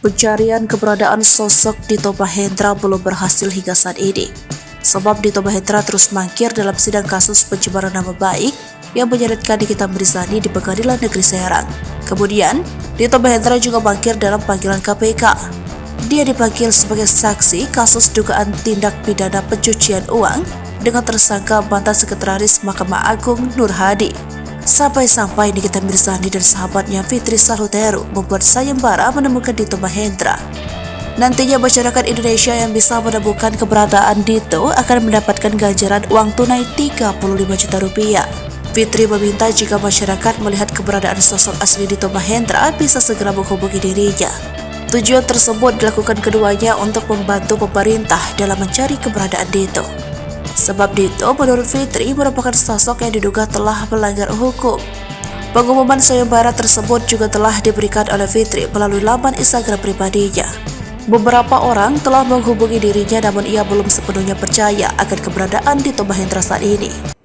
Pencarian keberadaan sosok Dito Mahendra belum berhasil hingga saat ini. Sebab Dito Mahendra terus mangkir dalam sidang kasus pencemaran nama baik yang menyeretkan Nikita Mirzani di Pengadilan Negeri Serang. Kemudian, Dito Mahendra juga mangkir dalam panggilan KPK. Dia dipanggil sebagai saksi kasus dugaan tindak pidana pencucian uang dengan tersangka mantan Sekretaris Mahkamah Agung Nur Hadi. Sampai-sampai Nikita Mirzani dan sahabatnya Fitri Salhuteru membuat sayembara menemukan Dito Mahendra. Nantinya masyarakat Indonesia yang bisa menemukan keberadaan Dito akan mendapatkan ganjaran uang tunai 35 juta rupiah. Fitri meminta jika masyarakat melihat keberadaan sosok asli Dito Mahendra bisa segera menghubungi dirinya. Tujuan tersebut dilakukan keduanya untuk membantu pemerintah dalam mencari keberadaan Dito. Sebab Dito menurut Fitri merupakan sosok yang diduga telah melanggar hukum. Pengumuman sayembara tersebut juga telah diberikan oleh Fitri melalui laman Instagram pribadinya. Beberapa orang telah menghubungi dirinya namun ia belum sepenuhnya percaya akan keberadaan Dito Mahendra saat ini.